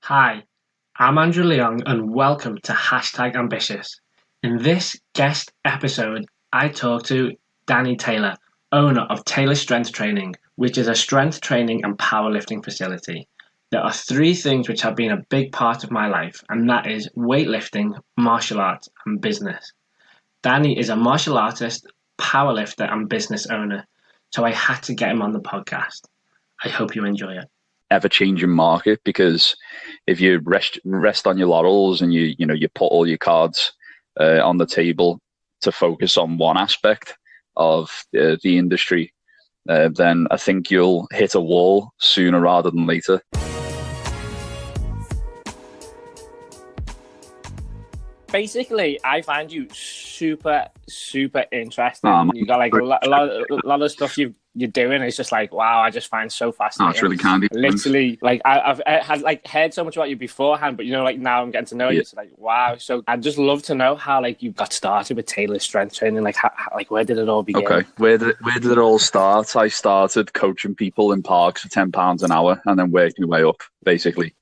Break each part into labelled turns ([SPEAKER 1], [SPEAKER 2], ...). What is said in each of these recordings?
[SPEAKER 1] Hi, I'm Andrew Leong and welcome to #Ambitious. In this guest episode, I talk to Danny Taylor, owner of Taylor Strength Training, which is a strength training and powerlifting facility. There are three things which have been a big part of my life, and that is weightlifting, martial arts, and business. Danny is a martial artist, powerlifter, and business owner, so I had to get him on the podcast. I hope you enjoy it.
[SPEAKER 2] Ever-changing market, because if you rest on your laurels and you put all your cards on the table to focus on one aspect of the industry, then I think you'll hit a wall sooner rather than later.
[SPEAKER 3] Basically, I find you super interesting. You got like a lot of stuff you're doing. It's just like, wow, I just find so fascinating.
[SPEAKER 2] It's really candy.
[SPEAKER 3] Literally, like I've had like heard so much about you beforehand, but like now I'm getting to know you. It's like, wow. So I'd just love to know how like you got started with Taylor Strength Training. Like, how, like where did it all begin?
[SPEAKER 2] Okay, where did it all start? I started coaching people in parks for £10 an hour, and then worked my way up. Basically,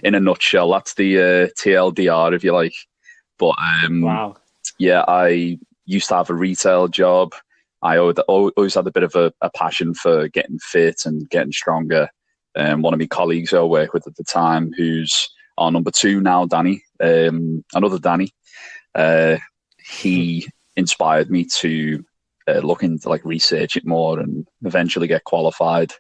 [SPEAKER 2] in a nutshell, that's the TLDR, if you like. But
[SPEAKER 3] wow.
[SPEAKER 2] Yeah, I used to have a retail job. I always had a bit of a passion for getting fit and getting stronger. One of my colleagues I worked with at the time, who's our number 2 now, Danny, another Danny, he inspired me to look into like research it more and eventually get qualified.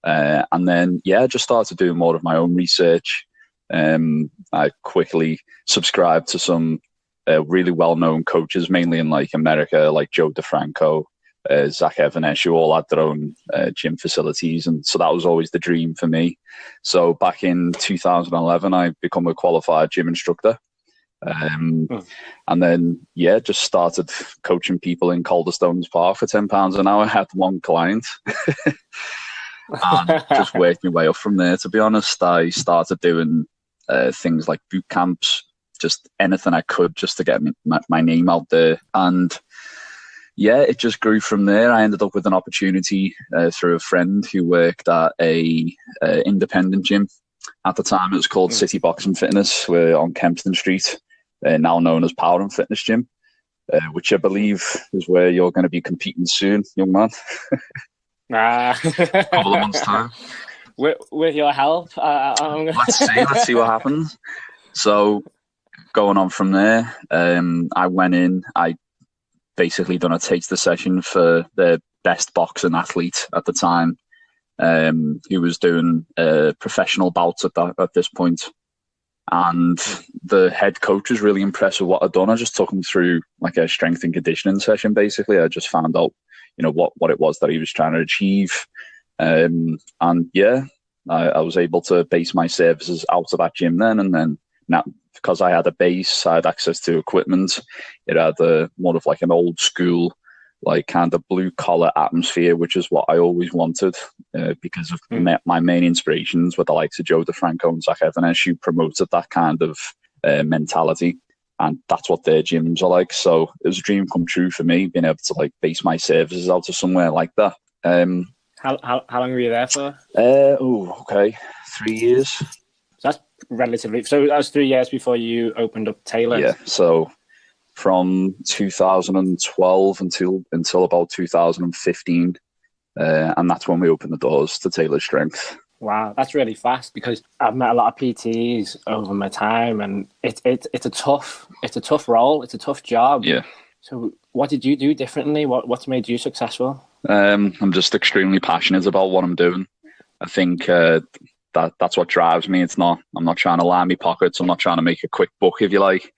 [SPEAKER 2] And then, yeah, just started doing more of my own research. I quickly subscribed to some really well-known coaches, mainly in like America, like Joe DeFranco, Zach Evans, who all had their own gym facilities. And so that was always the dream for me. So back in 2011, I become a qualified gym instructor. And then, yeah, just started coaching people in Calderstones Park for £10 an hour. I had one client. And just worked my way up from there. To be honest, I started doing things like boot camps, just anything I could just to get my name out there. And yeah, it just grew from there. I ended up with an opportunity through a friend who worked at a independent gym. At the time, it was called City Boxing Fitness. We're on Kempston Street, now known as Power and Fitness Gym, which I believe is where you're going to be competing soon, young man. A couple of months' time.
[SPEAKER 3] With your help,
[SPEAKER 2] Let's see what happens. So going on from there, I went in. I basically done a taster session for the best boxing athlete at the time, who was doing professional bouts at this point. And the head coach was really impressed with what I'd done. I just took him through like a strength and conditioning session. Basically, I just found out, what it was that he was trying to achieve. And yeah, I was able to base my services out of that gym then. And then now, because I had a base, I had access to equipment. It had more of like an old school, like kind of blue collar atmosphere, which is what I always wanted, because of my main inspirations were the likes of Joe DeFranco and Zach Evans, who promoted that kind of mentality. And that's what their gyms are like. So it was a dream come true for me, being able to like base my services out of somewhere like that.
[SPEAKER 3] How long were you there for?
[SPEAKER 2] 3 years.
[SPEAKER 3] So that's relatively. So that was 3 years before you opened up Taylor.
[SPEAKER 2] Yeah. So from 2012 until about 2015, and that's when we opened the doors to Taylor Strength.
[SPEAKER 3] Wow, that's really fast, because I've met a lot of PTs over my time, and it's a tough role. It's a tough job.
[SPEAKER 2] Yeah.
[SPEAKER 3] So what did you do differently? What's made you successful?
[SPEAKER 2] I'm just extremely passionate about what I'm doing. I think that's what drives me. I'm not trying to line my pockets. I'm not trying to make a quick buck, if you like.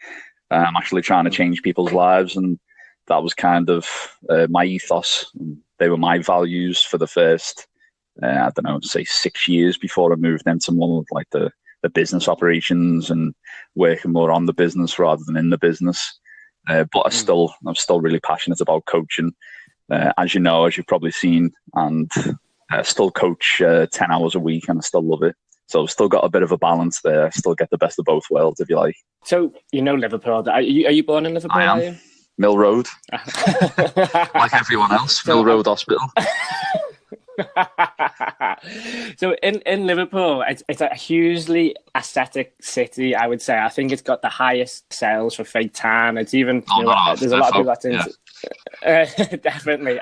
[SPEAKER 2] I'm actually trying to change people's lives, and that was kind of my ethos. They were my values for the first, say 6 years before I moved into more of like the business operations and working more on the business rather than in the business. But I'm still really passionate about coaching, as you've probably seen, and I still coach 10 hours a week, and I still love it. So I've still got a bit of a balance there. I still get the best of both worlds, if you like.
[SPEAKER 3] So Liverpool. Are you born in Liverpool?
[SPEAKER 2] I am.
[SPEAKER 3] Are you?
[SPEAKER 2] Mill Road, like everyone else. Mill Road Hospital.
[SPEAKER 3] So in Liverpool, it's a hugely aesthetic city, I would say. I think it's got the highest sales for fake tan. It's even, there's a lot of people that's into. Definitely,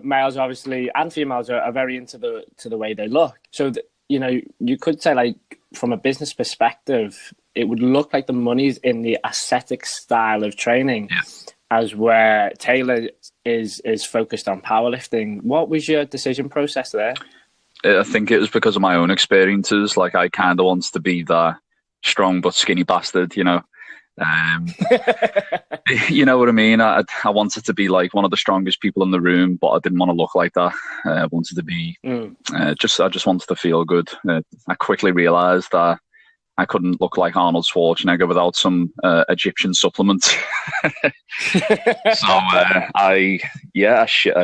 [SPEAKER 3] males obviously and females are very into the way they look. So you could say, like, from a business perspective, it would look like the money's in the aesthetic style of training, as where Taylor is focused on powerlifting. What was your decision process there?
[SPEAKER 2] I think it was because of my own experiences. Like, I kind of wanted to be that strong but skinny bastard, You know what I mean? I wanted to be like one of the strongest people in the room, but I didn't want to look like that. I wanted to be I just wanted to feel good. I quickly realized that I couldn't look like Arnold Schwarzenegger without some Egyptian supplements. So I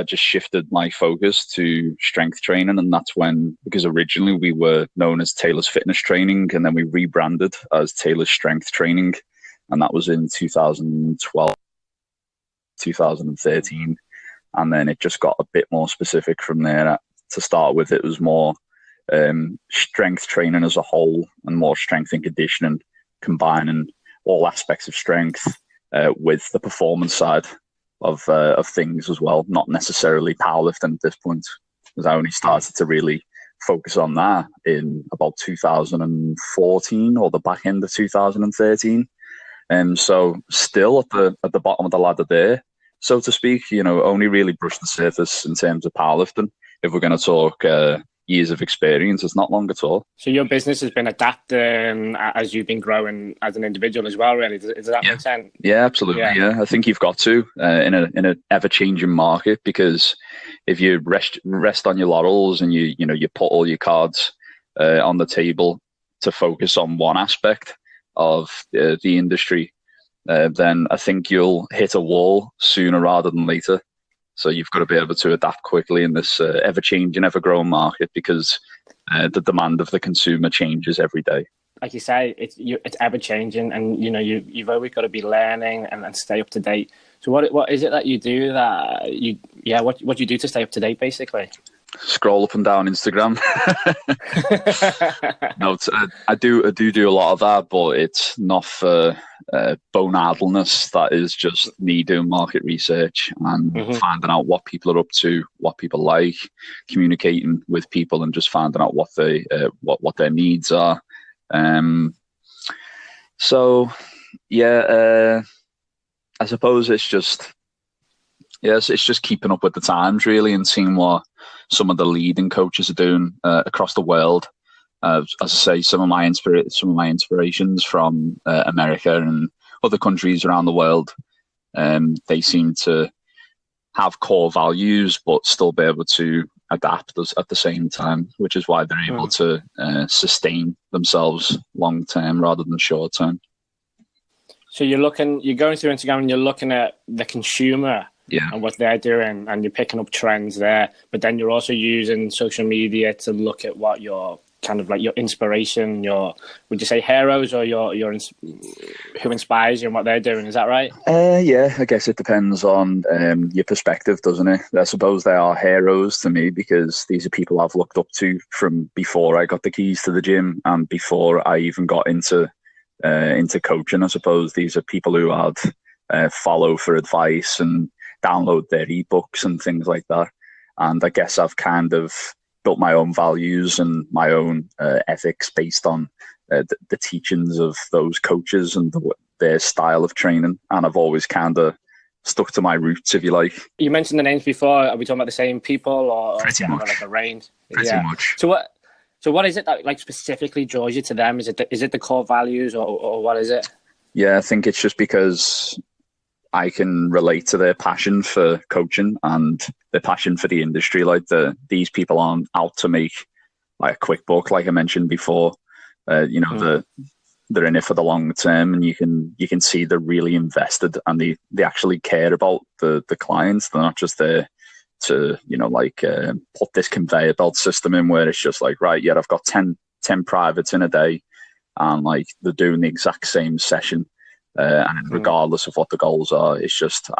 [SPEAKER 2] just shifted my focus to strength training, and that's when, because originally we were known as Taylor's Fitness Training, and then we rebranded as Taylor's Strength Training, and that was in 2012, 2013, and then it just got a bit more specific from there. To start with, it was more strength training as a whole and more strength and conditioning, combining all aspects of strength with the performance side of things as well, not necessarily powerlifting at this point, because I only started to really focus on that in about 2014 or the back end of 2013. So still at the bottom of the ladder there, so to speak, only really brushed the surface in terms of powerlifting. If we're going to talk years of experience, it's not long at all.
[SPEAKER 3] So your business has been adapting as you've been growing as an individual as well, really. Does that make sense?
[SPEAKER 2] Yeah, absolutely. Yeah. I think you've got to in an ever-changing market, because if you rest on your laurels and you put all your cards on the table to focus on one aspect of the industry, then I think you'll hit a wall sooner rather than later. So you've got to be able to adapt quickly in this ever-changing, ever-growing market, because the demand of the consumer changes every day.
[SPEAKER 3] Like you say, it's ever-changing, and you've always got to be learning and stay up to date. So what is it that you do what do you do to stay up to date, basically?
[SPEAKER 2] Scroll up and down Instagram. No, I do a lot of that, but it's not for bone idleness. That is just me doing market research and finding out what people are up to, what people like, communicating with people, and just finding out what their needs are. I suppose it's just keeping up with the times, really, and seeing what some of the leading coaches are doing across the world. As I say, some of my inspirations from America and other countries around the world, they seem to have core values but still be able to adapt at the same time, which is why they're able to sustain themselves long term rather than short term.
[SPEAKER 3] So you're going through Instagram and you're looking at the consumer and what they're doing, and you're picking up trends there. But then you're also using social media to look at what your kind of like your inspiration, would you say heroes, or who inspires you and what they're doing? Is that right?
[SPEAKER 2] Yeah, I guess it depends on your perspective, doesn't it? I suppose they are heroes to me because these are people I've looked up to from before I got the keys to the gym and before I even got into coaching. I suppose these are people who I'd follow for advice and download their ebooks and things like that. And I guess I've kind of built my own values and my own ethics based on the teachings of those coaches and their style of training. And I've always kind of stuck to my roots, if you like. You
[SPEAKER 3] mentioned the names before. Are we talking about the same people, or
[SPEAKER 2] pretty much
[SPEAKER 3] like a range?
[SPEAKER 2] Pretty much.
[SPEAKER 3] So what is it that like specifically draws you to them? Is it the core values, or what is it?
[SPEAKER 2] Yeah, I think it's just because I can relate to their passion for coaching and their passion for the industry. Like these people aren't out to make like a quick buck, like I mentioned before. They're in it for the long term, and you can see they're really invested, and they actually care about the clients. They're not just there to put this conveyor belt system in where it's just like, right, yeah, I've got 10 privates in a day, and like they're doing the exact same session And regardless of what the goals are, I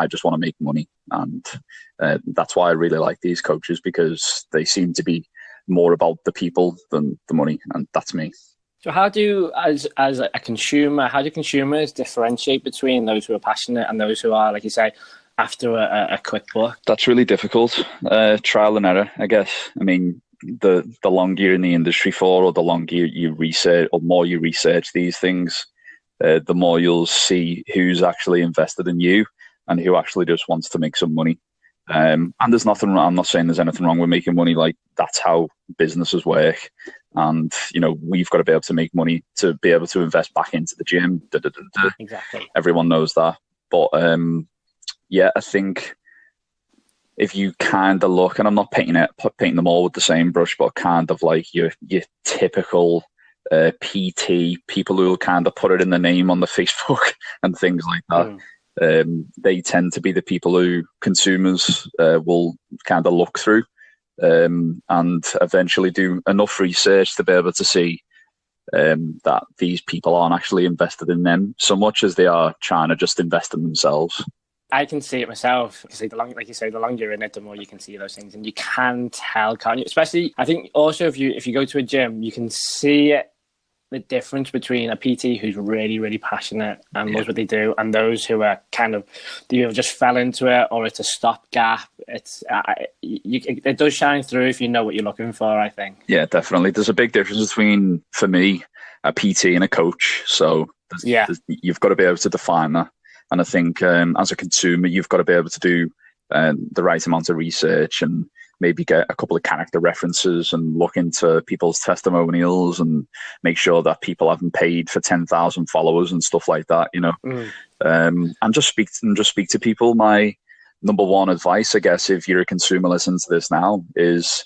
[SPEAKER 2] just want to make money. And that's why I really like these coaches, because they seem to be more about the people than the money. And that's me.
[SPEAKER 3] So how do, as a consumer, how do consumers differentiate between those who are passionate and those who are, like you say, after a quick buck?
[SPEAKER 2] That's really difficult. Trial and error, I guess. I mean, the longer you're in the industry for, or the longer you research, or more you research these things, the more you'll see who's actually invested in you and who actually just wants to make some money. And there's nothing wrong. I'm not saying there's anything wrong with making money. Like, that's how businesses work. And, we've got to be able to make money to be able to invest back into the gym.
[SPEAKER 3] Exactly.
[SPEAKER 2] Everyone knows that. But, I think if you kind of look, and I'm not painting them all with the same brush, but kind of like your typical PT, people who will kind of put it in the name on the Facebook and things like that. They tend to be the people who consumers will kind of look through and eventually do enough research to be able to see that these people aren't actually invested in them so much as they are trying to just invest in themselves.
[SPEAKER 3] I can see it myself. Like you say, the longer you're in it, the more you can see those things, and you can tell, can't you? Especially, I think also if you go to a gym, you can see the difference between a PT who's really, really passionate and loves what they do, and those who are kind of, just fell into it, or it's a stopgap. It does shine through if you know what you're looking for, I think. Yeah,
[SPEAKER 2] definitely. There's a big difference between, for me, a PT and a coach. So you've got to be able to define that. And I think as a consumer, you've got to be able to do the right amount of research and maybe get a couple of character references and look into people's testimonials and make sure that people haven't paid for 10,000 followers and stuff like that, and just speak to people. My number one advice, I guess, if you're a consumer listening to this now, is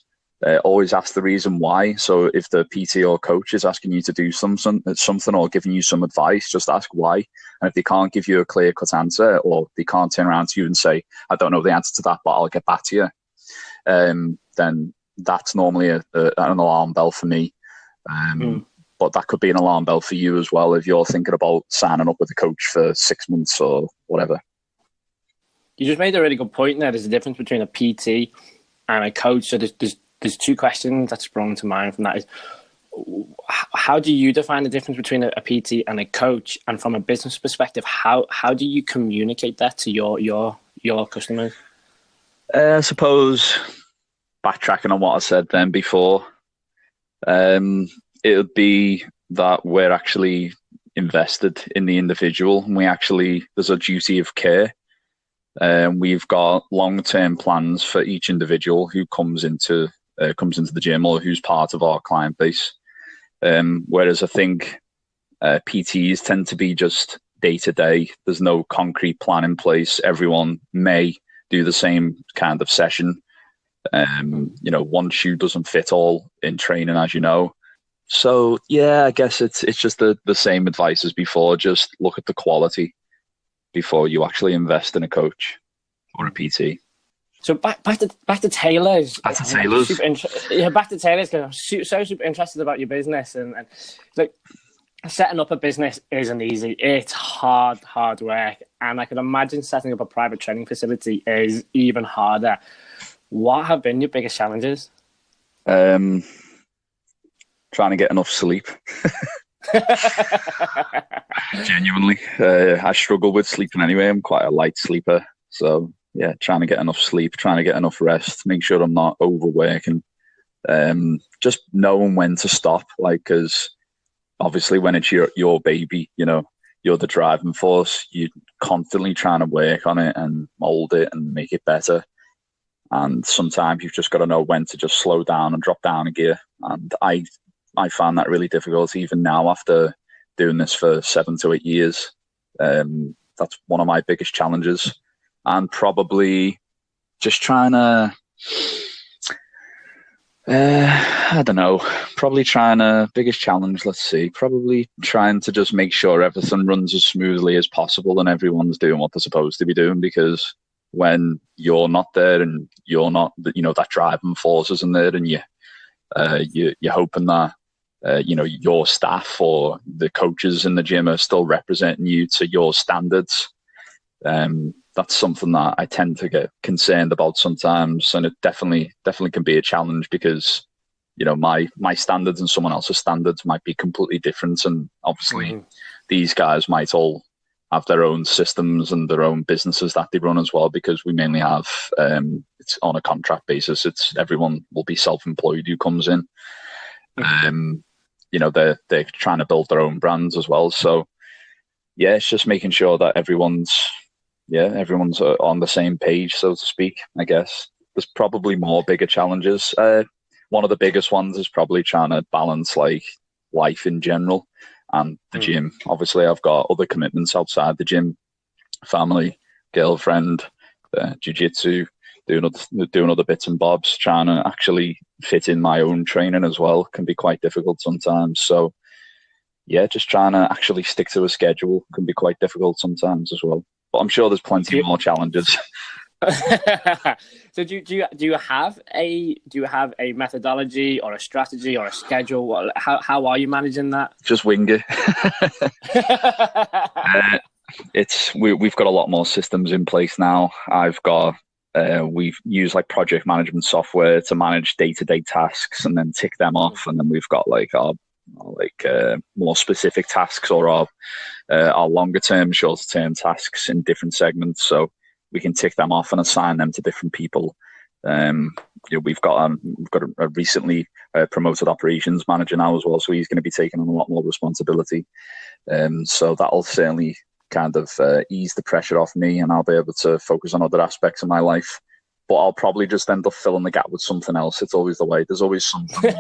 [SPEAKER 2] always ask the reason why. So if the PT or coach is asking you to do something or giving you some advice, just ask why. And if they can't give you a clear-cut answer, or they can't turn around to you and say, I don't know the answer to that, but I'll get back to you, then that's normally an alarm bell for me. But that could be an alarm bell for you as well if you're thinking about signing up with a coach for 6 months or whatever.
[SPEAKER 3] You just made a really good point there. There's a difference between a PT and a coach. So there's two questions that sprung to mind from that. Is, how do you define the difference between a PT and a coach? And from a business perspective, how do you communicate that to your customers?
[SPEAKER 2] I suppose, backtracking on what I said then before, it would be that we're actually invested in the individual, and there's a duty of care. We've got long-term plans for each individual who comes into the gym or who's part of our client base. Whereas I think PTs tend to be just day-to-day. There's no concrete plan in place. Everyone may do the same kind of session. One shoe doesn't fit all in training, as you know. So, I guess it's just the same advice as before. Just look at the quality before you actually invest in a coach or a PT.
[SPEAKER 3] So back to tailors.
[SPEAKER 2] Back to tailors.
[SPEAKER 3] Back to tailors, because I'm super interested about your business, and like, setting up a business isn't easy. It's hard work, and I can imagine setting up a private training facility is even harder. What have been your biggest challenges?
[SPEAKER 2] Trying to get enough sleep. Genuinely, I struggle with sleeping anyway. I'm quite a light sleeper, so trying to get enough sleep, trying to get enough rest, make sure I'm not overworking, just knowing when to stop. Like, because obviously when it's your baby, you're the driving force. You're constantly trying to work on it and mold it and make it better. And sometimes you've just got to know when to just slow down and drop down a gear. And I find that really difficult even now after doing this for 7 to 8 years. That's one of my biggest challenges. And probably just trying to, biggest challenge, let's see, probably trying to just make sure everything runs as smoothly as possible and everyone's doing what they're supposed to be doing, because when you're not there and you're not, that driving force isn't there, and you're hoping that your staff or the coaches in the gym are still representing you to your standards. That's something that I tend to get concerned about sometimes, and it definitely can be a challenge because my standards and someone else's standards might be completely different, and obviously these guys might all have their own systems and their own businesses that they run as well, because we mainly have it's on a contract basis. It's everyone will be self-employed who comes in. They're trying to build their own brands as well. So yeah, it's just making sure that everyone's on the same page, so to speak. I guess there's probably more bigger challenges. One of the biggest ones is probably trying to balance like life in general and the gym. Obviously, I've got other commitments outside the gym: family, girlfriend, jiu-jitsu, doing other bits and bobs. Trying to actually fit in my own training as well can be quite difficult sometimes. So yeah, just trying to actually stick to a schedule can be quite difficult sometimes as well. But I'm sure there's plenty more challenges.
[SPEAKER 3] So do you have a methodology or a strategy or a schedule? How are you managing that?
[SPEAKER 2] Just wing it. We've got a lot more systems in place now. We've used like project management software to manage day-to-day tasks and then tick them off, and then we've got like our more specific tasks or our longer term, shorter term tasks in different segments, so we can tick them off and assign them to different people. We've got a recently promoted operations manager now as well, so he's going to be taking on a lot more responsibility. So that'll certainly kind of ease the pressure off me, and I'll be able to focus on other aspects of my life. But I'll probably just end up filling the gap with something else. It's always the way. There's always something.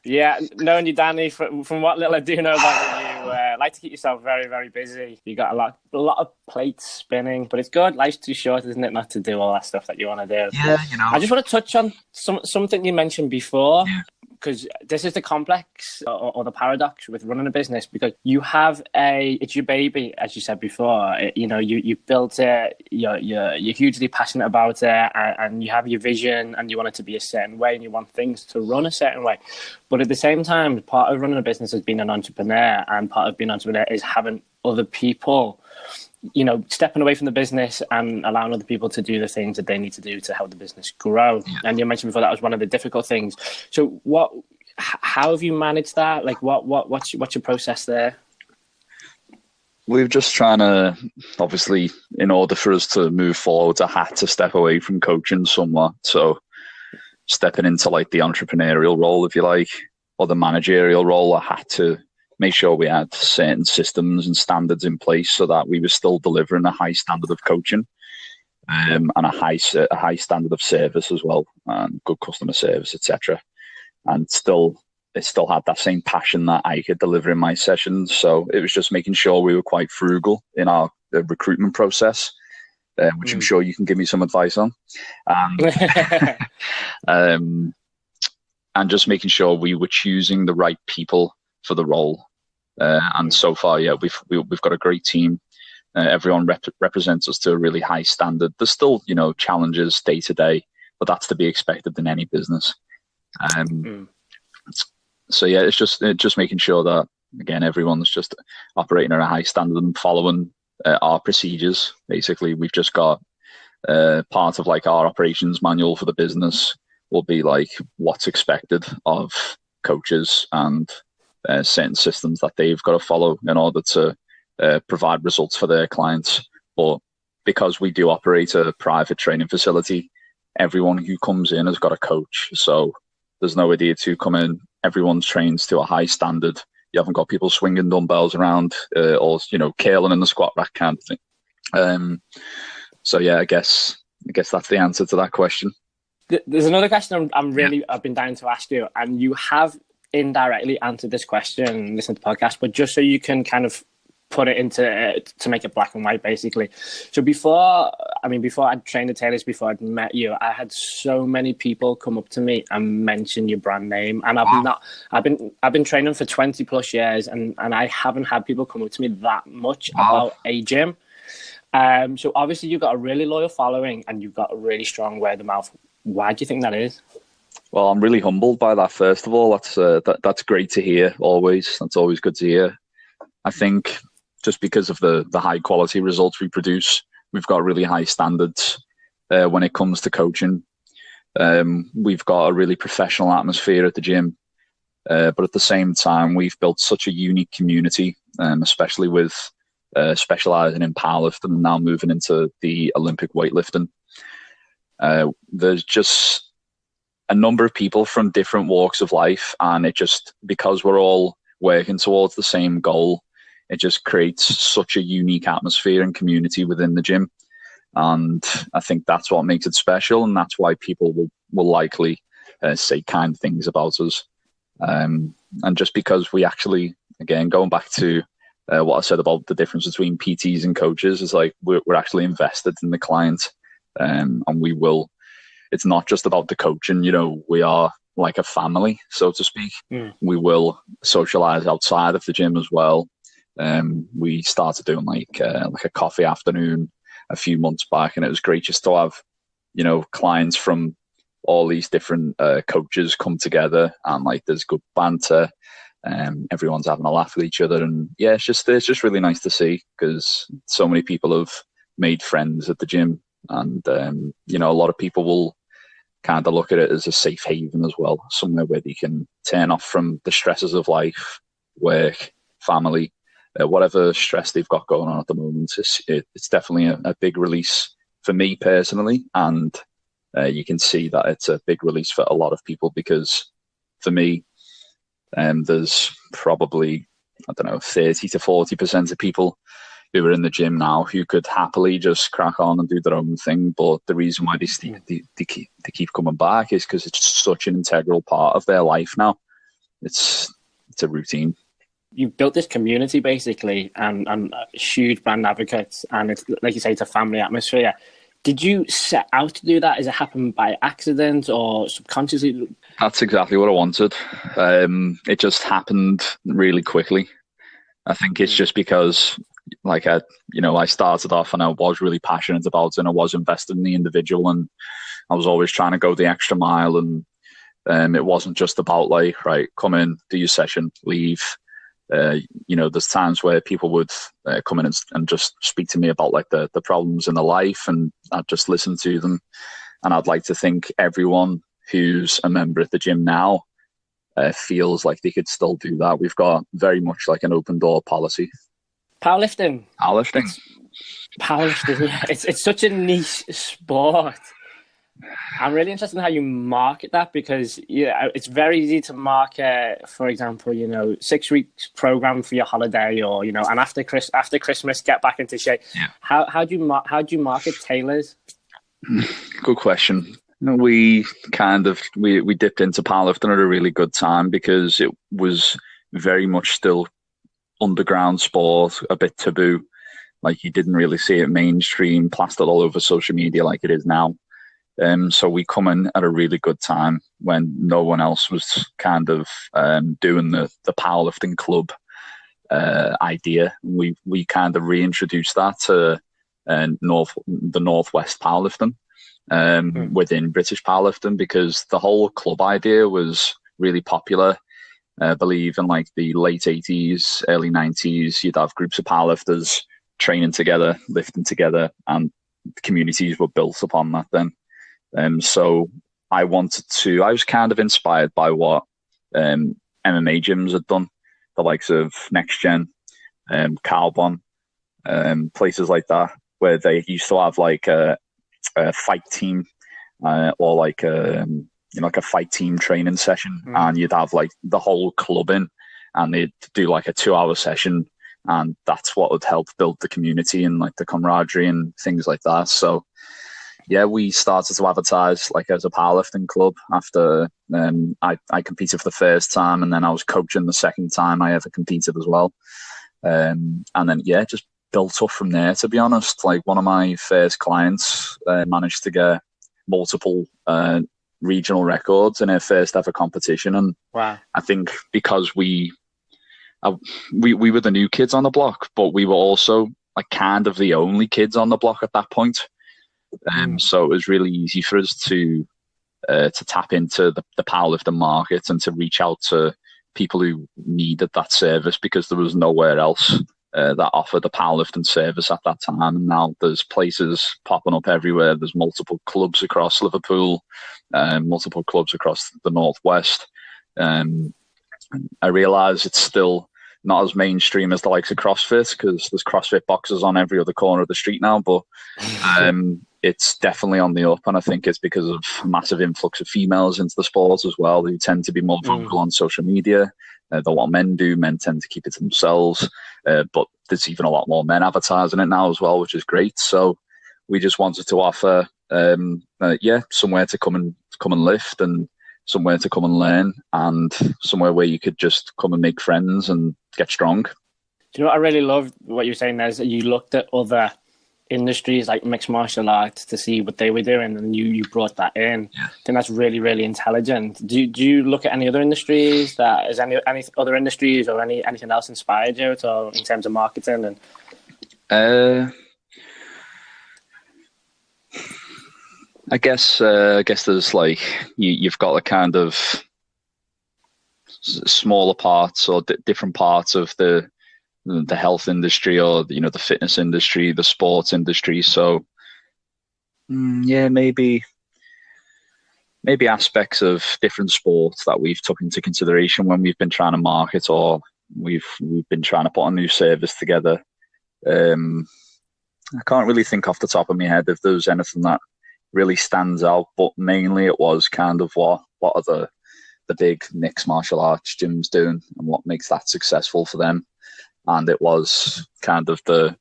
[SPEAKER 3] Yeah, knowing you, Danny, from what little I do know about you, like to keep yourself very, very busy. You got a lot of plates spinning, but it's good. Life's too short, isn't it, not to do all that stuff that you want to do?
[SPEAKER 2] Yeah,
[SPEAKER 3] I just want to touch on something you mentioned before. Yeah. Because this is the complex or the paradox with running a business, because you have it's your baby, as you said before. You built it, you're hugely passionate about it, and you have your vision, and you want it to be a certain way, and you want things to run a certain way. But at the same time, part of running a business is being an entrepreneur, and part of being an entrepreneur is having other people, stepping away from the business and allowing other people to do the things that they need to do to help the business grow. Yeah. And you mentioned before that was one of the difficult things. So how have you managed that? Like what's your process there?
[SPEAKER 2] We're just trying to, obviously, in order for us to move forward, I had to step away from coaching somewhat. So stepping into like the entrepreneurial role, if you like, or the managerial role, I had to make sure we had certain systems and standards in place so that we were still delivering a high standard of coaching, and a high standard of service as well, and good customer service, etc. And it still had that same passion that I could deliver in my sessions. So it was just making sure we were quite frugal in our recruitment process, which I'm sure you can give me some advice on. And just making sure we were choosing the right people for the role. And so far, yeah, we've got a great team. Everyone represents us to a really high standard. There's still, challenges day to day, but that's to be expected in any business. So yeah, it's just making sure that, again, everyone's just operating at a high standard and following our procedures. Basically, we've just got part of like our operations manual for the business will be like what's expected of coaches and certain systems that they've got to follow in order to provide results for their clients. But because we do operate a private training facility, everyone who comes in has got a coach. So there's no idiot who come in. Everyone's trained to a high standard. You haven't got people swinging dumbbells around or curling in the squat rack kind of thing. So yeah, I guess that's the answer to that question.
[SPEAKER 3] There's another question I've been dying to ask you, and you have indirectly answered this question and listen to the podcast, but just so you can kind of put it into to make it black and white, basically. So before I'd trained at Taylor's, before I'd met you, I had so many people come up to me and mention your brand name, and I've been training for 20 plus years, and I haven't had people come up to me that much about a gym. So obviously you've got a really loyal following and you've got a really strong word of mouth. Why do you think that is?
[SPEAKER 2] Well, I'm really humbled by that. First of all, that's great to hear. Always, that's always good to hear. I think just because of the high quality results we produce, we've got really high standards when it comes to coaching. We've got a really professional atmosphere at the gym, but at the same time, we've built such a unique community, especially with specializing in powerlifting and now moving into the Olympic weightlifting. There's just a number of people from different walks of life, and it just, because we're all working towards the same goal, it just creates such a unique atmosphere and community within the gym. And I think that's what makes it special, and that's why people will likely say kind things about us. And just because we actually, again, going back to what I said about the difference between PTs and coaches, is like we're actually invested in the client, and we will. It's not just about the coaching, we are like a family, so to speak. We will socialize outside of the gym as well. We started doing like a coffee afternoon a few months back, and it was great just to have, clients from all these different coaches come together, and like there's good banter, everyone's having a laugh with each other, and yeah, it's just really nice to see, because so many people have made friends at the gym, and a lot of people will kind of look at it as a safe haven as well, somewhere where they can turn off from the stresses of life, work, family, whatever stress they've got going on at the moment. It's definitely a big release for me personally, and you can see that it's a big release for a lot of people, because for me, there's probably, 30 to 40% of people who are in the gym now who could happily just crack on and do their own thing, but the reason why they keep coming back is because it's such an integral part of their life now. It's a routine.
[SPEAKER 3] You've built this community basically, and huge brand advocates, and it's, like you say, it's a family atmosphere. Did you set out to do that? Has it happened by accident or subconsciously?
[SPEAKER 2] That's exactly what I wanted. It just happened really quickly. I think it's just because, like, I started off and I was really passionate about it, and I was invested in the individual, and I was always trying to go the extra mile, and it wasn't just about like, right, come in, do your session, leave. There's times where people would come in and just speak to me about like the problems in their life, and I'd just listen to them. And I'd like to think everyone who's a member at the gym now feels like they could still do that. We've got very much like an open door policy.
[SPEAKER 3] Powerlifting.
[SPEAKER 2] Powerlifting.
[SPEAKER 3] It's such a niche sport. I'm really interested in how you market that, because it's very easy to market, for example, 6 weeks program for your holiday, or and after Christmas get back into shape.
[SPEAKER 2] Yeah.
[SPEAKER 3] How do you market tailors?
[SPEAKER 2] Good question. We we dipped into powerlifting at a really good time, because it was very much still underground sport, a bit taboo. Like, you didn't really see it mainstream, plastered all over social media like it is now. So we come in at a really good time when no one else was kind of doing the powerlifting club idea. We kind of reintroduced that to the Northwest powerlifting within British powerlifting, because the whole club idea was really popular. I believe in like the late 80s, early 90s, you'd have groups of powerlifters training together, lifting together, and communities were built upon that then. So I was kind of inspired by what MMA gyms had done, the likes of Next Gen, Carbon, places like that, where they used to have like a fight team, or like a fight team training session, and you'd have like the whole club in, and they'd do like a 2-hour session, and that's what would help build the community and like the camaraderie and things like that. So yeah, we started to advertise like as a powerlifting club after I competed for the first time, and then I was coaching the second time I ever competed as well. And then, yeah, just built up from there, to be honest. Like, one of my first clients managed to get multiple regional records in her first ever competition. And
[SPEAKER 3] wow.
[SPEAKER 2] I think because we were the new kids on the block, but we were also like kind of the only kids on the block at that point. So it was really easy for us to to tap into the powerlifting market and to reach out to people who needed that service, because there was nowhere else that offered the powerlifting service at that time. And now there's places popping up everywhere. There's multiple clubs across Liverpool, multiple clubs across the Northwest. I realise it's still not as mainstream as the likes of CrossFit, because there's CrossFit boxes on every other corner of the street now, but it's definitely on the up, and I think it's because of a massive influx of females into the sport as well, who tend to be more vocal on social media than what men do. Men tend to keep it to themselves, but there's even a lot more men advertising it now as well, which is great. So we just wanted to offer somewhere to come and lift, and somewhere to come and learn, and somewhere where you could just come and make friends and get strong.
[SPEAKER 3] Do you know what I really loved what you were saying there is that you looked at other industries like mixed martial arts to see what they were doing, and you brought that in.
[SPEAKER 2] Yeah.
[SPEAKER 3] I think that's really, really intelligent. Do you look at any other industries? Is any other industries or anything else inspired you at all in terms of marketing? And
[SPEAKER 2] I guess there's like you've got a kind of smaller parts or different parts of the health industry, or the fitness industry, the sports industry. So maybe aspects of different sports that we've took into consideration when we've been trying to market, or we've been trying to put a new service together. I can't really think off the top of my head if there was anything that really stands out, but mainly it was kind of what are the big mixed martial arts gyms doing, and what makes that successful for them. And it was kind of the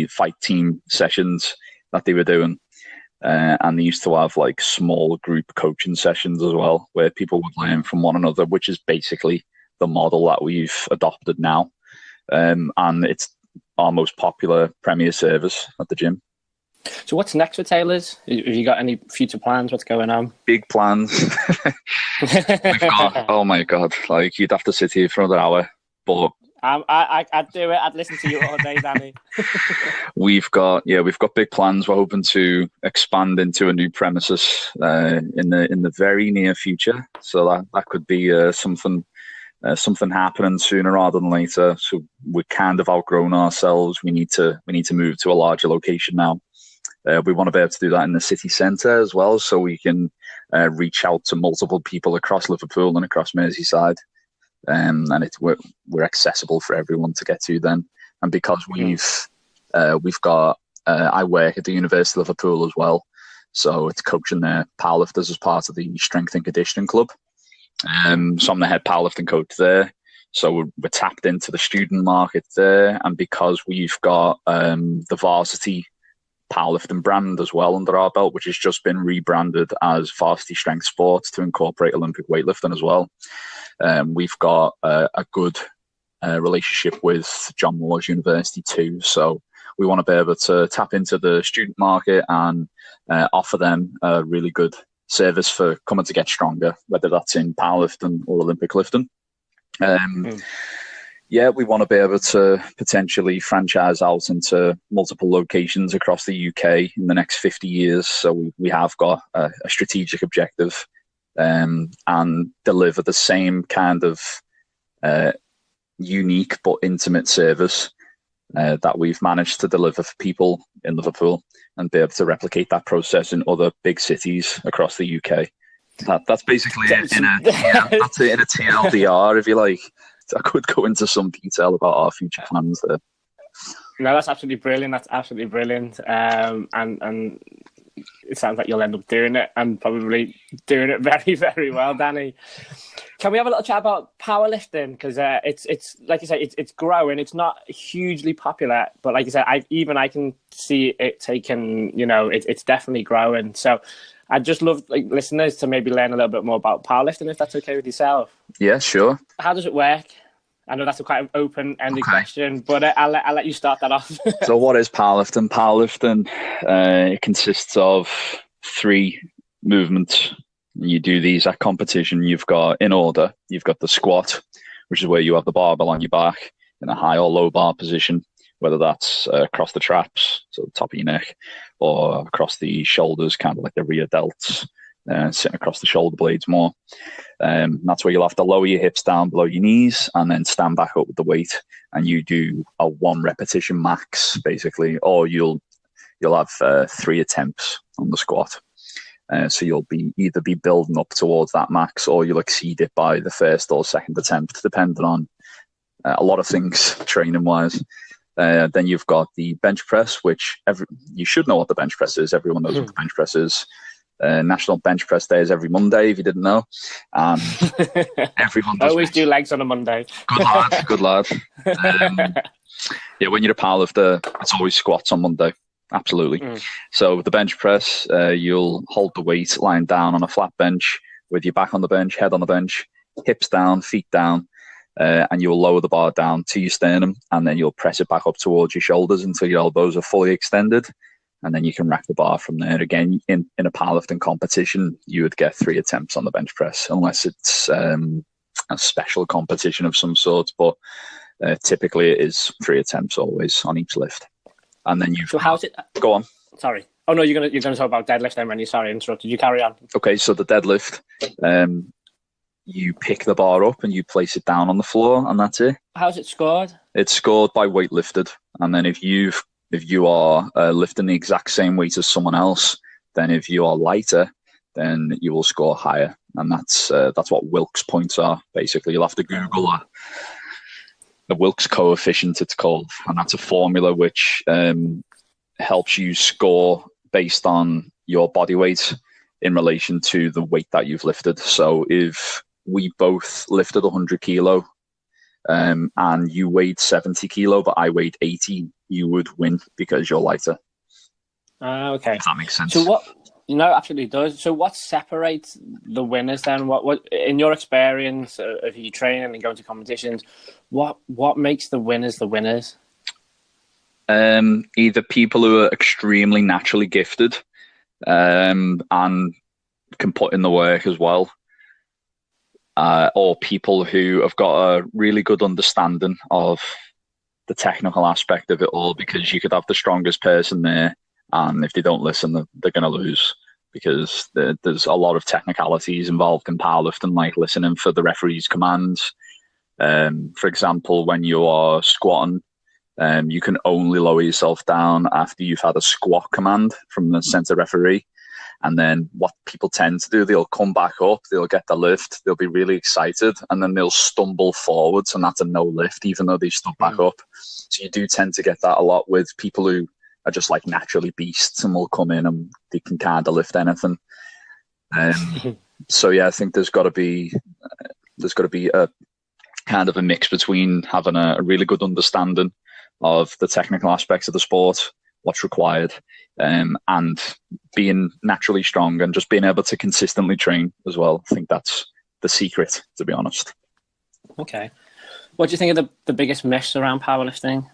[SPEAKER 2] fight team sessions that they were doing. And they used to have like small group coaching sessions as well, where people would learn from one another, which is basically the model that we've adopted now. And it's our most popular premier service at the gym.
[SPEAKER 3] So what's next for Taylor's? Have you got any future plans? What's going on?
[SPEAKER 2] Big plans. We've got, oh my God, like you'd have to sit here for another hour, but
[SPEAKER 3] I'd do it. I'd listen to you all day, Danny.
[SPEAKER 2] We've got big plans. We're hoping to expand into a new premises in the very near future. So that could be something happening sooner rather than later. So we're kind of outgrown ourselves. We need to move to a larger location now. We want to be able to do that in the city centre as well, so we can reach out to multiple people across Liverpool and across Merseyside. And we're accessible for everyone to get to then. And because we've got I work at the University of Liverpool as well, so it's coaching their powerlifters as part of the strength and conditioning club. So I'm the head powerlifting coach there, so we're tapped into the student market there. And because we've got the varsity powerlifting brand as well under our belt, which has just been rebranded as Varsity Strength Sports to incorporate Olympic weightlifting as well. We've got a good relationship with John Moores University too, so we want to be able to tap into the student market and offer them a really good service for coming to get stronger, whether that's in powerlifting or Olympic lifting. We want to be able to potentially franchise out into multiple locations across the UK in the next 50 years. So we have got a strategic objective. And deliver the same kind of unique but intimate service that we've managed to deliver for people in Liverpool, and be able to replicate that process in other big cities across the UK. That's basically it in a TLDR, if you like. I could go into some detail about our future plans there.
[SPEAKER 3] No, that's absolutely brilliant. And it sounds like you'll end up doing it, and probably doing it very, very well, Danny. Can we have a little chat about powerlifting? Because it's like you say, it's growing. It's not hugely popular, but like you said, I can see it taking. It's definitely growing. So I'd just love listeners to maybe learn a little bit more about powerlifting, if that's okay with yourself.
[SPEAKER 2] Yeah, sure.
[SPEAKER 3] How does it work? I know that's a quite open-ended question, but I'll let you start that off.
[SPEAKER 2] So what is powerlifting? Powerlifting, it consists of 3 movements. You do these at competition. You've got, in order, you've got the squat, which is where you have the barbell on your back in a high or low bar position, whether that's across the traps, so the top of your neck, or across the shoulders, kind of like the rear delts. sitting across the shoulder blades more. That's where you'll have to lower your hips down below your knees and then stand back up with the weight, and you do a 1 repetition max basically, or you'll have 3 attempts on the squat. So you'll either be building up towards that max, or you'll exceed it by the first or second attempt, depending on a lot of things training wise. Then you've got the bench press, which you should know what the bench press is. Everyone knows what the bench press is. National Bench Press Day is every Monday, if you didn't know. And everyone does
[SPEAKER 3] always do legs on a Monday.
[SPEAKER 2] Good lad. When you're a powerlifter, it's always squats on Monday. Absolutely. So with the bench press, you'll hold the weight lying down on a flat bench with your back on the bench, head on the bench, hips down, feet down, and you'll lower the bar down to your sternum, and then you'll press it back up towards your shoulders until your elbows are fully extended, and then you can rack the bar from there. Again, in a powerlifting competition, you would get 3 attempts on the bench press, unless it's a special competition of some sort, but typically it is 3 attempts always on each lift. And then
[SPEAKER 3] So how's it?
[SPEAKER 2] Go on.
[SPEAKER 3] Sorry. Oh no, you're gonna talk about deadlift then, Rennie. Sorry, I interrupted. You carry on.
[SPEAKER 2] Okay, so the deadlift, you pick the bar up and you place it down on the floor, and that's it.
[SPEAKER 3] How's it scored?
[SPEAKER 2] It's scored by weight lifted, and then if you are lifting the exact same weight as someone else, then if you are lighter, then you will score higher, and that's what Wilks points are. Basically, you'll have to Google the Wilks coefficient, it's called, and that's a formula which helps you score based on your body weight in relation to the weight that you've lifted. So if we both lifted 100 kilo and you weighed 70 kilo, but I weighed 80, you would win because you're lighter.
[SPEAKER 3] Okay.
[SPEAKER 2] If that makes sense.
[SPEAKER 3] So what? Absolutely does. So what separates the winners then? What in your experience of you training and going to competitions, what makes the winners the winners?
[SPEAKER 2] Either people who are extremely naturally gifted and can put in the work as well, or people who have got a really good understanding of the technical aspect of it all, because you could have the strongest person there, and if they don't listen, they're going to lose, because there's a lot of technicalities involved in powerlifting, like listening for the referee's commands. For example, when you are squatting, you can only lower yourself down after you've had a squat command from the center referee. And then what people tend to do, they'll come back up, they'll get the lift, they'll be really excited, and then they'll stumble forwards, and that's a no lift, even though they stood back up. So you do tend to get that a lot with people who are just like naturally beasts and will come in and they can kind of lift anything. So yeah, I think there's got to be a kind of a mix between having a really good understanding of the technical aspects of the sport, what's required, and being naturally strong and just being able to consistently train as well. I think that's the secret, to be honest.
[SPEAKER 3] Okay. What do you think of the biggest myths around powerlifting?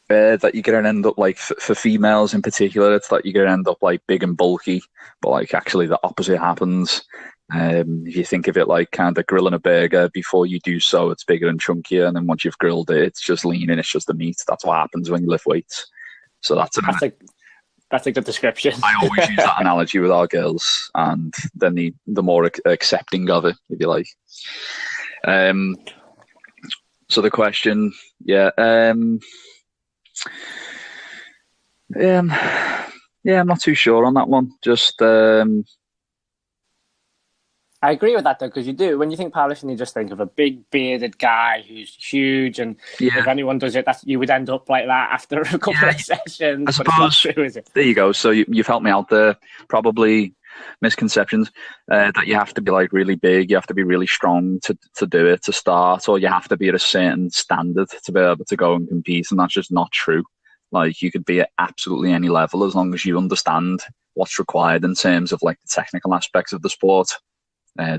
[SPEAKER 2] That you're going to end up like, for females in particular, it's that you're going to end up like big and bulky, but like actually the opposite happens. If you think of it like kind of grilling a burger, before you do so, it's bigger and chunkier, and then once you've grilled it, it's just lean and it's just the meat. That's what happens when you lift weights. So that's
[SPEAKER 3] a good description.
[SPEAKER 2] I always use that analogy with our girls, and then the more accepting of it, if you like. So the question, I'm not too sure on that one. Just
[SPEAKER 3] I agree with that though, because you do, when you think powerlifting, you just think of a big bearded guy who's huge, and if anyone does it, you would end up like that after a couple of sessions.
[SPEAKER 2] I suppose. But it's not true, is it? There you go. So you've helped me out there. Probably misconceptions that you have to be like really big, you have to be really strong to do it to start, or you have to be at a certain standard to be able to go and compete, and that's just not true. Like, you could be at absolutely any level as long as you understand what's required in terms of like the technical aspects of the sport.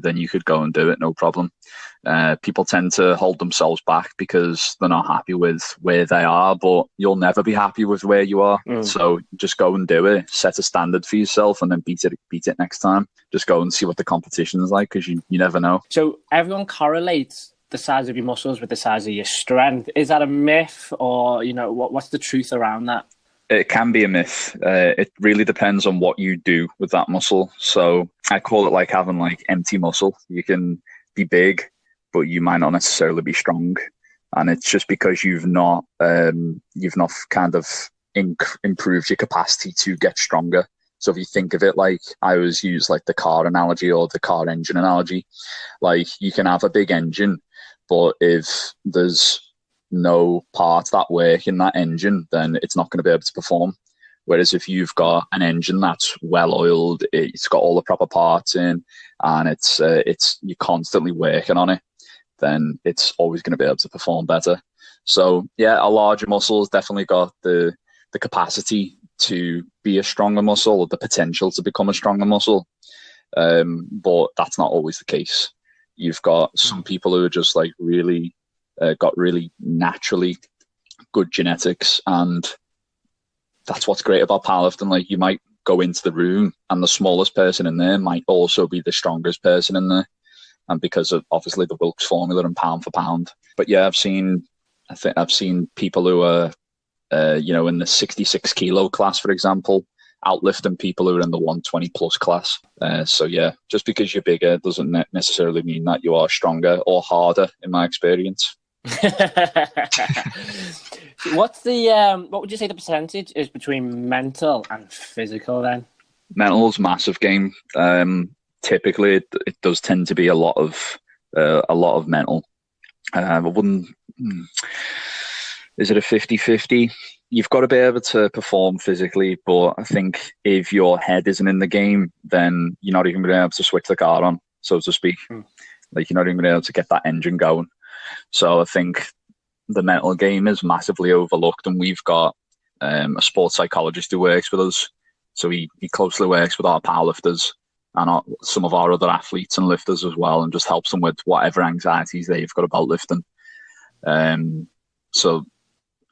[SPEAKER 2] Then you could go and do it, no problem. People tend to hold themselves back because they're not happy with where they are, but you'll never be happy with where you are. So just go and do it. Set a standard for yourself, and then beat it next time. Just go and see what the competition is like, because you never know.
[SPEAKER 3] So everyone correlates the size of your muscles with the size of your strength. Is that a myth, or what's the truth around that?
[SPEAKER 2] It can be a myth. It really depends on what you do with that muscle. So I call it like having like empty muscle. You can be big, but you might not necessarily be strong. And it's just because you've not kind of improved your capacity to get stronger. So if you think of it like, I always use like the car analogy or the car engine analogy, like you can have a big engine, but if there's no parts that work in that engine, then it's not going to be able to perform. Whereas if you've got an engine that's well oiled, it's got all the proper parts in, and it's you're constantly working on it, then it's always going to be able to perform better. So yeah, a larger muscle has definitely got the capacity to be a stronger muscle, or the potential to become a stronger muscle. But that's not always the case. You've got some people who are just like really got really naturally good genetics, and that's what's great about powerlifting. Like, you might go into the room and the smallest person in there might also be the strongest person in there, and because of obviously the Wilks formula and pound for pound. But yeah, I've seen people who are in the 66 kilo class, for example, outlifting people who are in the 120 plus class. So yeah, just because you're bigger doesn't necessarily mean that you are stronger or harder, in my experience.
[SPEAKER 3] What's the what would you say the percentage is between mental and physical then?
[SPEAKER 2] Mental's massive game. Typically it does tend to be a lot of mental. I wouldn't. Is it a 50-50? You've got to be able to perform physically, but I think if your head isn't in the game, then you're not even going to be able to switch the car on, so to speak. Like, you're not even going to be able to get that engine going. So I think the mental game is massively overlooked, and we've got a sports psychologist who works with us. So he closely works with our powerlifters and some of our other athletes and lifters as well, and just helps them with whatever anxieties they've got about lifting. So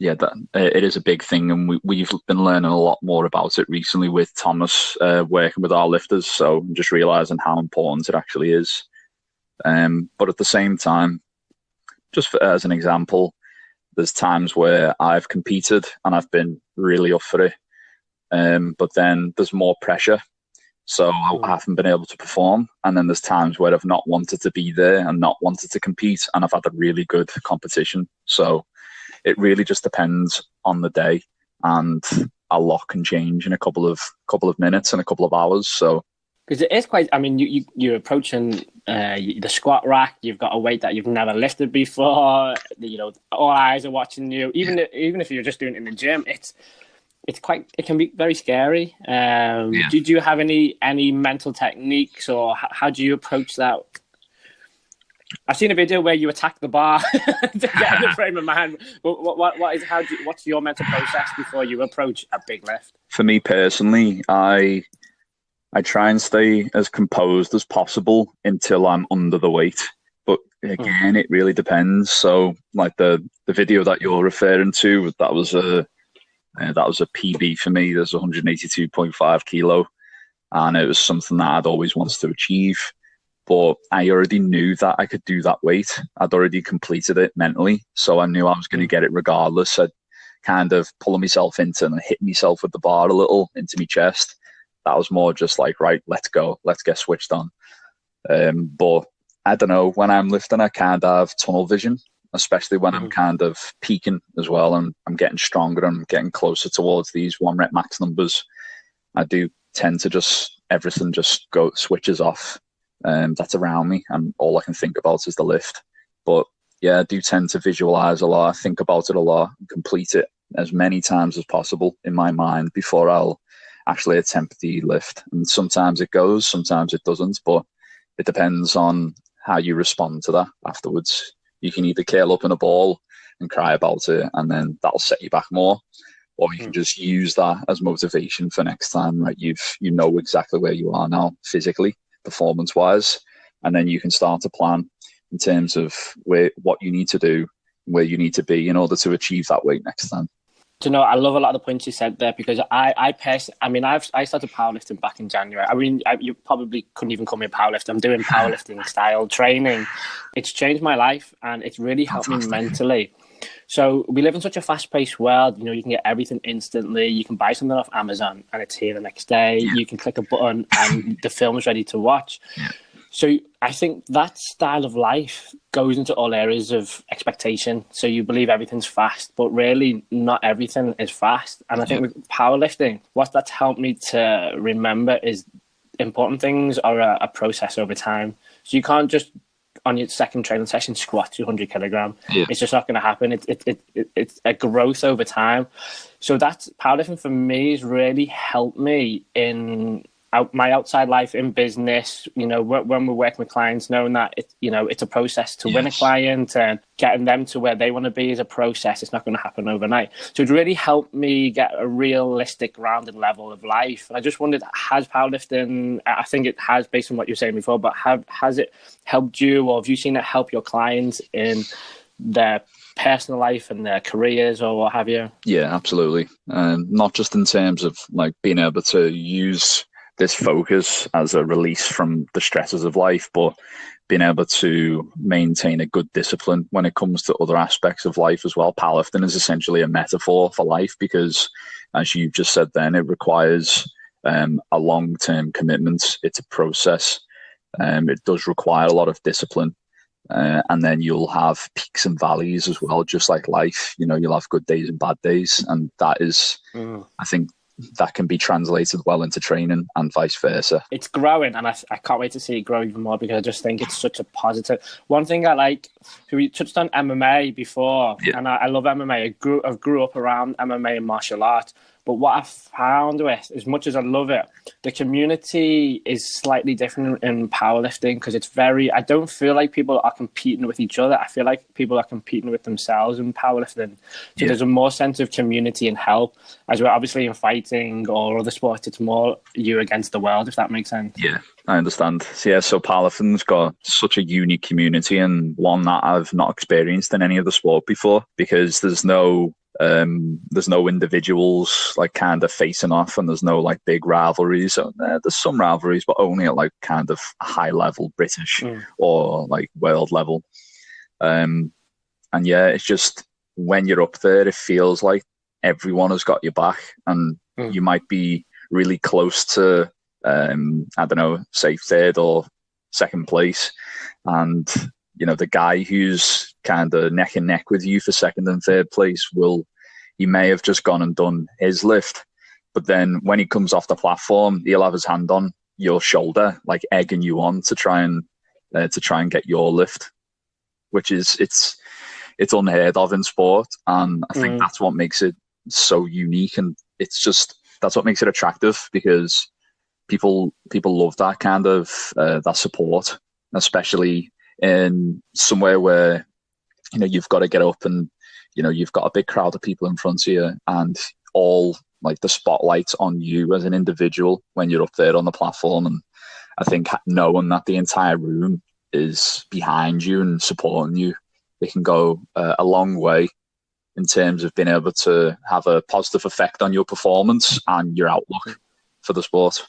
[SPEAKER 2] yeah, it is a big thing, and we've been learning a lot more about it recently with Thomas working with our lifters. So I'm just realising how important it actually is. But at the same time, just as an example, there's times where I've competed and I've been really up for it, but then there's more pressure, so I haven't been able to perform. And then there's times where I've not wanted to be there and not wanted to compete, and I've had a really good competition. So it really just depends on the day, and a lot can change in a couple of minutes and a couple of hours. So,
[SPEAKER 3] because it is quite, I mean, you're approaching the squat rack. You've got a weight that you've never lifted before. All eyes are watching you. Even if you're just doing it in the gym, it can be very scary. Do you have any mental techniques, or how do you approach that? I've seen a video where you attack the bar to get in the frame of mind. What's your mental process before you approach a big lift?
[SPEAKER 2] For me personally, I try and stay as composed as possible until I'm under the weight. But again, it really depends. So, like the video that you're referring to, that was a PB for me. There's 182.5 kilo, and it was something that I'd always wanted to achieve. But I already knew that I could do that weight. I'd already completed it mentally, so I knew I was going to get it regardless. I'd kind of pulling myself into and hit myself with the bar a little into my chest. That was more just like, right, let's go, let's get switched on. But I don't know, when I'm lifting, I kind of have tunnel vision, especially when I'm kind of peaking as well, and I'm getting stronger and getting closer towards these 1 rep max numbers. I do tend to everything just switches off. That's around me, and all I can think about is the lift. But yeah, I do tend to visualize a lot. I think about it a lot and complete it as many times as possible in my mind before I'll actually attempt the lift. And sometimes it goes, sometimes it doesn't, but it depends on how you respond to that afterwards. You can either curl up in a ball and cry about it, and then that'll set you back more, or you can just use that as motivation for next time. Right, you know exactly where you are now physically, performance wise, and then you can start to plan in terms of what you need to do, where you need to be in order to achieve that weight next time.
[SPEAKER 3] Do you know, I love a lot of the points you said there, because I started powerlifting back in January. I mean, you probably couldn't even call me a powerlifter. I'm doing powerlifting style training. It's changed my life, and it's really helped me mentally. So we live in such a fast-paced world. You can get everything instantly. You can buy something off Amazon and it's here the next day. You can click a button and the film is ready to watch. So I think that style of life goes into all areas of expectation. So you believe everything's fast, but really not everything is fast. And I think with powerlifting, what that's helped me to remember is important things are a process over time. So you can't just on your second training session squat 200 kilogram. It's just not going to happen. It's a growth over time. So that's powerlifting for me has really helped me in my outside life in business. When we're working with clients, knowing that it's a process to win a client, and getting them to where they want to be is a process. It's not going to happen overnight. So it really helped me get a realistic, rounded level of life. And I just wondered, has powerlifting, I think it has based on what you were saying before, but has it helped you, or have you seen it help your clients in their personal life and their careers or what have you?
[SPEAKER 2] Yeah, absolutely. Not just in terms of like being able to use this focus as a release from the stresses of life, but being able to maintain a good discipline when it comes to other aspects of life as well. Powerlifting is essentially a metaphor for life because, as you just said then, it requires a long-term commitment. It's a process. It does require a lot of discipline. And then you'll have peaks and valleys as well, just like life. You'll have good days and bad days. And that is, I think, that can be translated well into training and vice versa.
[SPEAKER 3] It's growing, and I can't wait to see it grow even more because I just think it's such a positive. One thing I like, so we touched on MMA before, and I love MMA. I grew up around MMA and martial arts. But what I found with, as much as I love it, the community is slightly different in powerlifting because I don't feel like people are competing with each other. I feel like people are competing with themselves in powerlifting. So there's a more sense of community and help. As we're obviously in fighting or other sports, it's more you against the world, if that makes sense.
[SPEAKER 2] Yeah, I understand. So powerlifting's got such a unique community, and one that I've not experienced in any other sport before, because there's no individuals like kind of facing off, and there's no like big rivalries. So, there's some rivalries, but only at like kind of high level British or like world level. And it's just when you're up there, it feels like everyone has got your back, and you might be really close to say third or second place, and the guy who's kind of neck and neck with you for second and third place he may have just gone and done his lift, but then when he comes off the platform, he'll have his hand on your shoulder, like egging you on to try and get your lift, which is it's unheard of in sport, and I think that's what makes it so unique, and that's what makes it attractive, because people love that kind of that support, especially in somewhere where you've got to get up and you've got a big crowd of people in front of you, and all like the spotlight's on you as an individual when you're up there on the platform. And I think knowing that the entire room is behind you and supporting you, it can go a long way in terms of being able to have a positive effect on your performance and your outlook for the sport.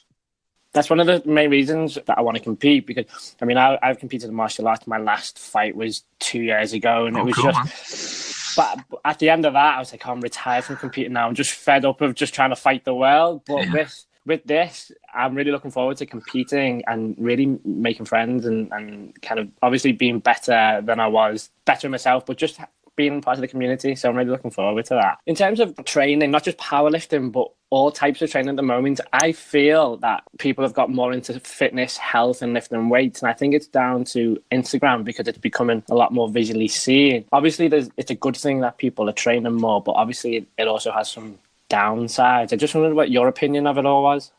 [SPEAKER 3] That's one of the main reasons that I want to compete, because I've competed in martial arts. My last fight was 2 years ago, and it was cool, but at the end of that, I was like, I'm retired from competing now. I'm just fed up of just trying to fight the world. But with this, I'm really looking forward to competing and really making friends and kind of obviously being better than I was, better myself, but just being part of the community. So I'm really looking forward to that. In terms of training, not just powerlifting, but all types of training at the moment, I feel that people have got more into fitness, health and lifting weights. And I think it's down to Instagram because it's becoming a lot more visually seen. Obviously, it's a good thing that people are training more, but obviously it also has some downsides. I just wondered what your opinion of it all was.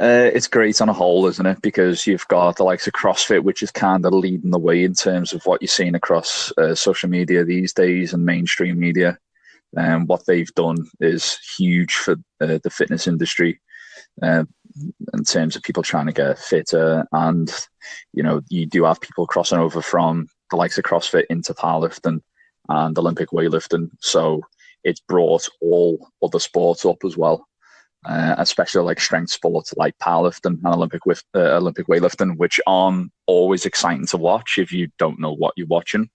[SPEAKER 2] It's great on a whole, isn't it? Because you've got the likes of CrossFit, which is kind of leading the way in terms of what you're seeing across social media these days and mainstream media. What they've done is huge for the fitness industry in terms of people trying to get fitter. And, you do have people crossing over from the likes of CrossFit into powerlifting and Olympic weightlifting. So it's brought all other sports up as well. especially like strength sports like powerlifting and Olympic weightlifting, which aren't always exciting to watch if you don't know what you're watching.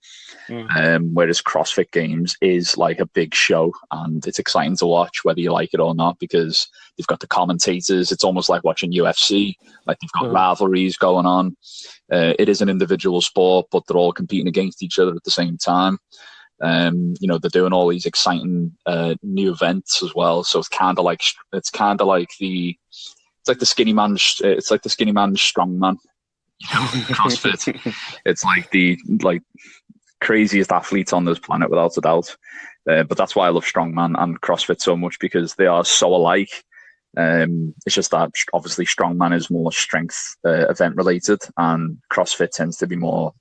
[SPEAKER 2] Whereas CrossFit Games is like a big show and it's exciting to watch whether you like it or not, because they've got the commentators. It's almost like watching UFC. Like they've got rivalries going on. It is an individual sport, but they're all competing against each other at the same time. They're doing all these exciting new events as well. So it's kind of like the skinny man. It's like the skinny man strongman. CrossFit. It's like the craziest athletes on this planet without a doubt. But that's why I love strongman and CrossFit so much, because they are so alike. It's just that obviously strongman is more strength event related, and CrossFit tends to be more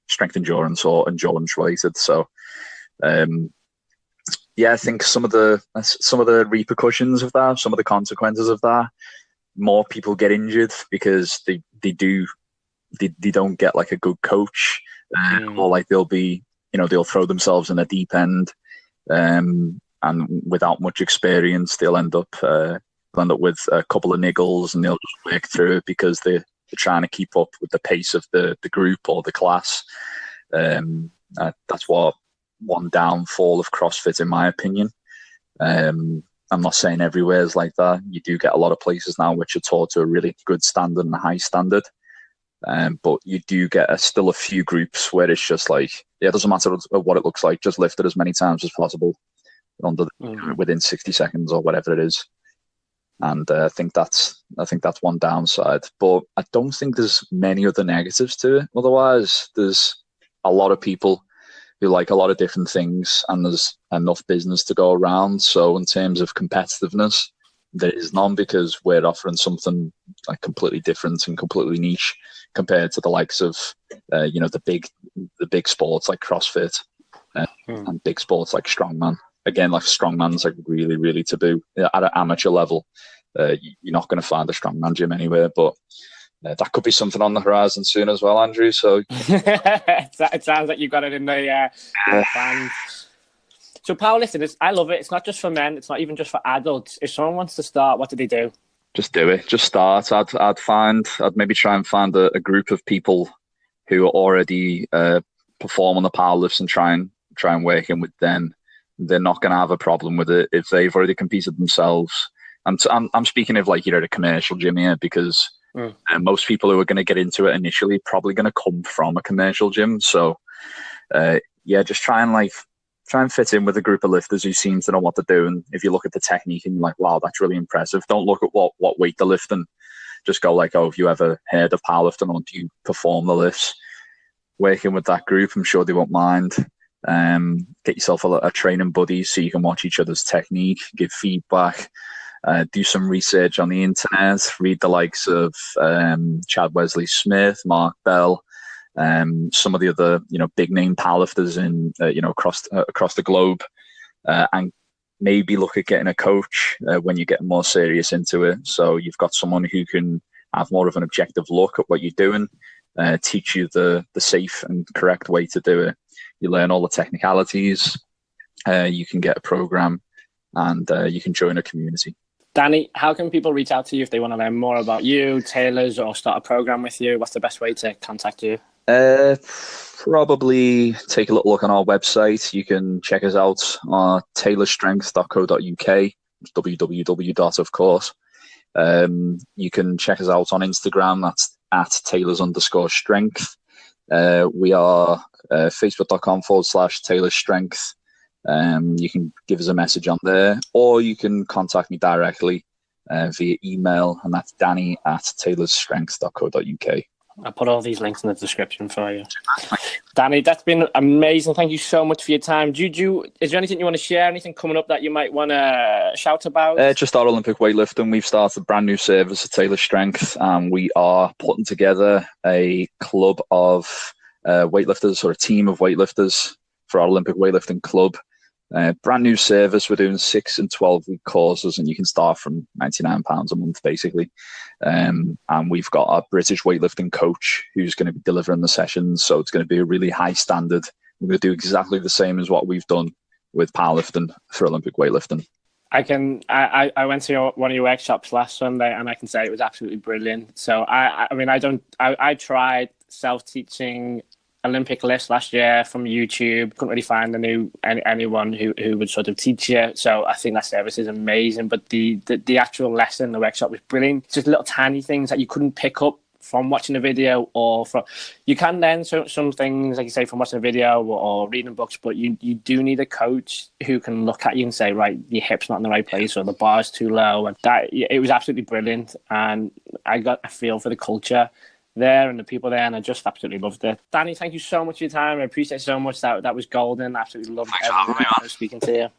[SPEAKER 2] strength endurance or endurance related. So I think some of the repercussions of that, some of the consequences of that, more people get injured because they don't get like a good coach, or like they'll throw themselves in a deep end, and without much experience they'll end up with a couple of niggles, and they'll just work through it because they're trying to keep up with the pace of the group or the class. That's what one downfall of CrossFit, in my opinion. I'm not saying everywhere is like that. You do get a lot of places now which are taught to a really good standard and a high standard. But you do get still a few groups where it's just like, it doesn't matter what it looks like, just lift it as many times as possible within 60 seconds or whatever it is. And I think that's one downside. But I don't think there's many other negatives to it. Otherwise, there's a lot of people who like a lot of different things, and there's enough business to go around. So in terms of competitiveness, there is none, because we're offering something like completely different and completely niche compared to the likes of the big sports like CrossFit and big sports like strongman. Again, like strongman's like really, really taboo at an amateur level. You're not going to find a strongman gym anywhere, but that could be something on the horizon soon as well, Andrew. So
[SPEAKER 3] it sounds like you've got it in the plans. So powerlifting I love it. It's not just for men. It's not even just for adults. If someone wants to start, what do they do?
[SPEAKER 2] Just do it. Just start. I'd maybe try and find a group of people who are already perform on the powerlifts and try and work in with them. They're not going to have a problem with it if they've already competed themselves. I'm speaking of like, a commercial gym here, because most people who are going to get into it initially probably going to come from a commercial gym. So just try and fit in with a group of lifters who seem to know what they're doing. If you look at the technique and you're like, wow, that's really impressive, don't look at what weight they're lifting. Just go like, oh, have you ever heard of powerlifting, or do you perform the lifts? Working with that group, I'm sure they won't mind. Get yourself a training buddy so you can watch each other's technique, give feedback, do some research on the internet, read the likes of Chad Wesley Smith, Mark Bell, some of the other big name powerlifters in across the globe, and maybe look at getting a coach when you get more serious into it. So you've got someone who can have more of an objective look at what you're doing, teach you the safe and correct way to do it. You learn all the technicalities. You can get a program, and you can join a community.
[SPEAKER 3] Danny, how can people reach out to you if they want to learn more about you, tailors, or start a program with you? What's the best way to contact you?
[SPEAKER 2] Probably take a little look on our website. You can check us out on tailorstrength.co.uk, www. of course. You can check us out on Instagram. That's at tailors_strength. We are facebook.com/tailorstrength. You can give us a message on there, or you can contact me directly via email, and that's danny@tailorstrength.co.uk.
[SPEAKER 3] I'll put all these links in the description for you. Danny, that's been amazing. Thank you so much for your time. Is there anything you want to share? Anything coming up that you might want to shout about?
[SPEAKER 2] Just our Olympic weightlifting. We've started a brand new service at Tailor Strength, and we are putting together a club of weightlifters, or a team of weightlifters for our Olympic weightlifting club. Brand new service. We're doing 6 and 12-week courses, and you can start from £99 a month, basically. And we've got our British weightlifting coach who's going to be delivering the sessions. So it's going to be a really high standard. We're going to do exactly the same as what we've done with powerlifting for Olympic weightlifting.
[SPEAKER 3] I went to one of your workshops last Sunday, and I can say it was absolutely brilliant. So I tried self-teaching Olympic lifts last year from YouTube. Couldn't really find anyone who would sort of teach you. So I think that service is amazing. But the actual lesson, the workshop was brilliant. Just little tiny things that you couldn't pick up from watching a video, or from you can learn some things, like you say, from watching a video or reading books, but you do need a coach who can look at you and say, right, your hip's not in the right place, or the bar's too low. And that, it was absolutely brilliant, and I got a feel for the culture there and the people there, and I just absolutely loved it. Danny, thank you so much for your time. I appreciate it so much. That was golden. Absolutely loved it. Speaking to you.